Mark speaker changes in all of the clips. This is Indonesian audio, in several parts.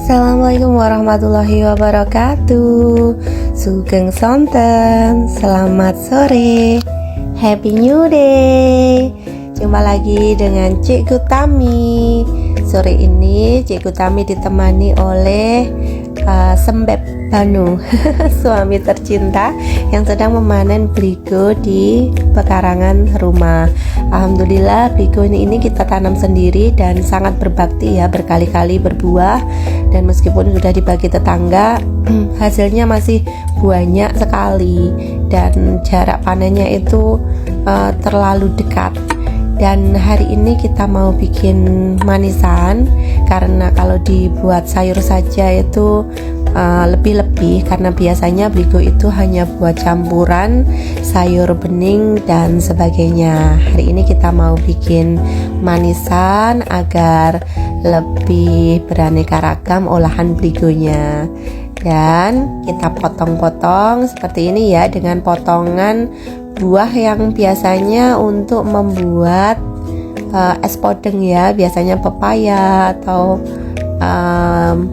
Speaker 1: Assalamualaikum warahmatullahi wabarakatuh. Sugeng Sonten, selamat sore, Happy New Day. Jumpa lagi dengan Cikgu Tami. Sore ini Cikgu Tami ditemani oleh Sembep Banu, suami tercinta yang sedang memanen beligo di pekarangan rumah. Alhamdulillah beligo ini kita tanam sendiri dan sangat berbakti ya, berkali-kali berbuah, dan meskipun sudah dibagi tetangga hasilnya masih banyak sekali dan jarak panennya itu terlalu dekat. Dan hari ini kita mau bikin manisan, karena kalau dibuat sayur saja itu lebih-lebih, karena biasanya beligo itu hanya buat campuran sayur bening dan sebagainya. Hari ini kita mau bikin manisan agar lebih beraneka ragam olahan beligonya. Dan kita potong-potong seperti ini ya, dengan potongan buah yang biasanya untuk membuat es podeng ya, biasanya pepaya atau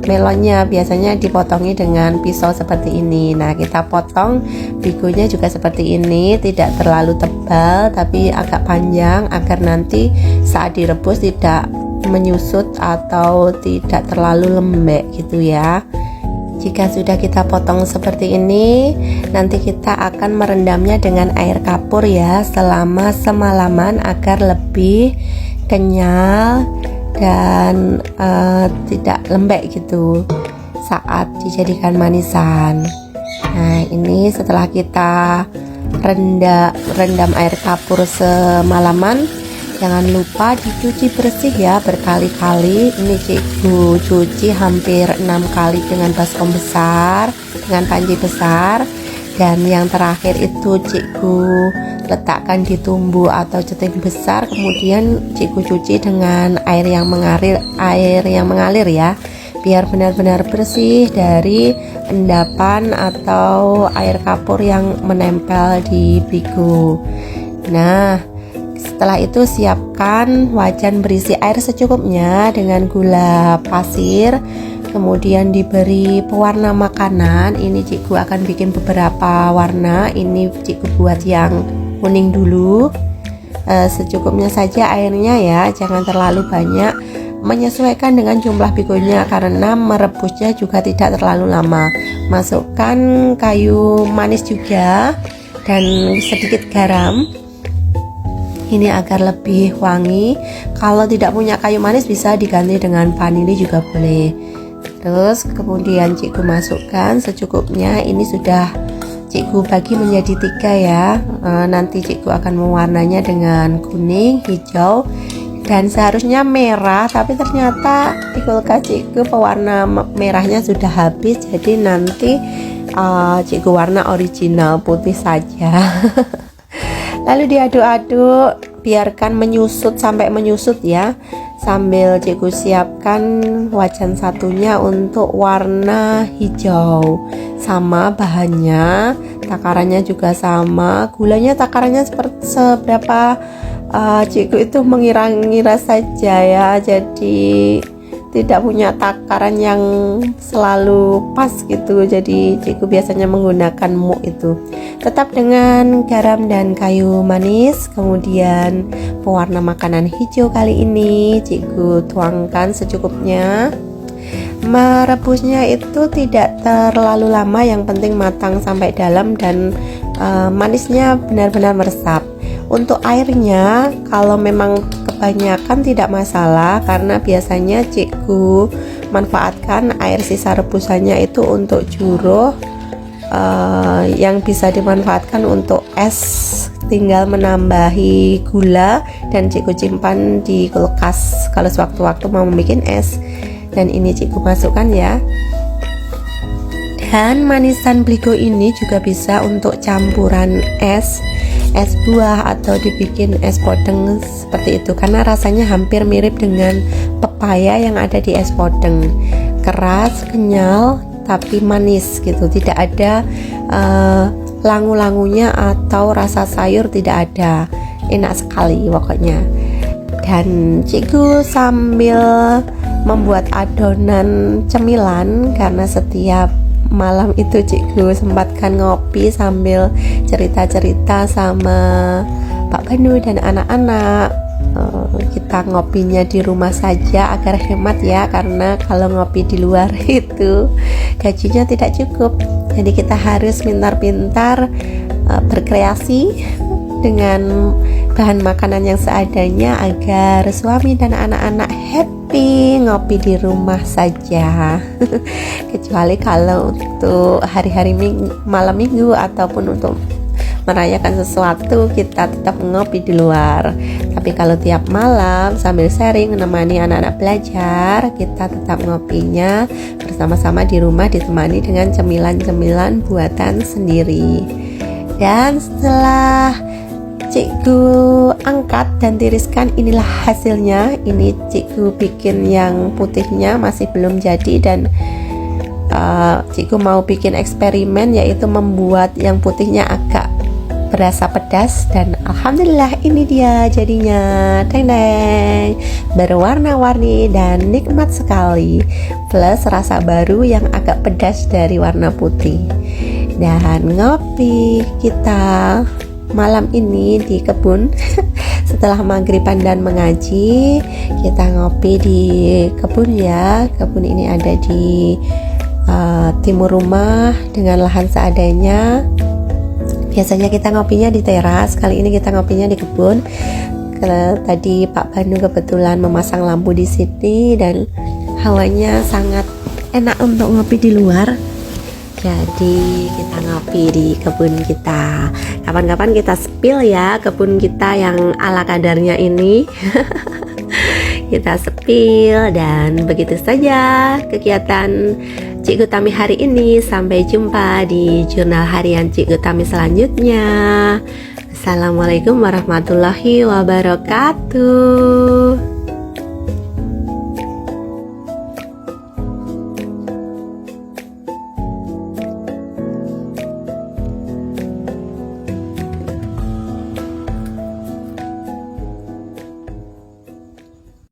Speaker 1: melonnya biasanya dipotongi dengan pisau seperti ini. Nah, kita potong beligonya juga seperti ini, tidak terlalu tebal tapi agak panjang agar nanti saat direbus tidak menyusut atau tidak terlalu lembek gitu ya. Jika sudah kita potong seperti ini, nanti kita akan merendamnya dengan air kapur ya selama semalaman agar lebih kenyal dan tidak lembek gitu saat dijadikan manisan. Nah, ini setelah kita rendam air kapur semalaman, jangan lupa dicuci bersih ya berkali-kali. Ini Cikgu cuci hampir 6 kali dengan baskom besar, dengan panci besar. Dan yang terakhir itu Cikgu letakkan di tumbu atau ceting besar, kemudian Cikgu cuci dengan air yang mengalir ya, biar benar-benar bersih dari endapan atau air kapur yang menempel di beligo. Nah, setelah itu siapkan wajan berisi air secukupnya dengan gula pasir, kemudian diberi pewarna makanan. Ini Cikgu akan bikin beberapa warna. Ini Cikgu buat yang kuning dulu. Secukupnya saja airnya ya, jangan terlalu banyak, menyesuaikan dengan jumlah beligonya karena merebusnya juga tidak terlalu lama. Masukkan kayu manis juga dan sedikit garam. Ini agar lebih wangi. Kalau tidak punya kayu manis bisa diganti dengan vanili juga boleh. Terus kemudian Cikgu masukkan secukupnya. Ini sudah Cikgu bagi menjadi 3 ya. Nanti Cikgu akan mewarnanya dengan kuning, hijau, dan seharusnya merah, tapi ternyata di kulkas Cikgu pewarna merahnya sudah habis. Jadi nanti Cikgu warna original putih saja. Lalu diaduk-aduk, biarkan menyusut sampai menyusut ya, sambil Cikgu siapkan wajan satunya untuk warna hijau. Sama bahannya, takarannya juga sama, gulanya takarannya seberapa Cikgu itu mengira-ngira saja ya, jadi tidak punya takaran yang selalu pas gitu. Jadi Cikgu biasanya menggunakan muk itu, tetap dengan garam dan kayu manis. Kemudian pewarna makanan hijau kali ini Cikgu tuangkan secukupnya. Merebusnya itu tidak terlalu lama, yang penting matang sampai dalam dan manisnya benar-benar meresap. Untuk airnya, kalau memang kebanyakan tidak masalah, karena biasanya Cikgu manfaatkan air sisa rebusannya itu untuk juruh, yang bisa dimanfaatkan untuk es, tinggal menambahi gula dan Cikgu simpan di kulkas kalau sewaktu-waktu mau membuat es. Dan ini Cikgu masukkan ya. Dan manisan beligo ini juga bisa untuk campuran es buah atau dibikin es podeng seperti itu, karena rasanya hampir mirip dengan pepaya yang ada di es podeng. Keras, kenyal, tapi manis gitu, tidak ada langu-langunya atau rasa sayur, tidak ada. Enak sekali pokoknya. Dan Cikgu sambil membuat adonan cemilan, karena setiap malam itu Cikgu sempatkan ngopi sambil cerita-cerita sama Pak Banu dan anak-anak. Kita ngopinya di rumah saja agar hemat ya, karena kalau ngopi di luar itu gajinya tidak cukup. Jadi kita harus pintar-pintar berkreasi dengan bahan makanan yang seadanya agar suami dan anak-anak happy ngopi di rumah saja. Kecuali kalau untuk hari-hari malam minggu ataupun untuk merayakan sesuatu, kita tetap ngopi di luar. Tapi kalau tiap malam sambil sharing menemani anak-anak belajar, kita tetap ngopinya bersama-sama di rumah, ditemani dengan cemilan-cemilan buatan sendiri. Dan setelah Cikgu angkat dan tiriskan, inilah hasilnya. Ini Cikgu bikin yang putihnya masih belum jadi, dan Cikgu mau bikin eksperimen, yaitu membuat yang putihnya agak berasa pedas, dan alhamdulillah ini dia jadinya. Deng deng, berwarna-warni dan nikmat sekali, plus rasa baru yang agak pedas dari warna putih. Dan ngopi kita malam ini di kebun. Setelah maghriban dan mengaji, kita ngopi di kebun ya. Kebun ini ada di timur rumah dengan lahan seadanya. Biasanya kita ngopinya di teras, kali ini kita ngopinya di kebun. Tadi Pak Banu kebetulan memasang lampu di sini dan hawanya sangat enak untuk ngopi di luar. Jadi kita ngopi di kebun kita. Kapan-kapan kita spill ya kebun kita yang ala kadarnya ini. Kita spill, dan begitu saja kegiatan Cikgu Tami hari ini. Sampai jumpa di jurnal harian Cikgu Tami selanjutnya. Assalamualaikum warahmatullahi wabarakatuh.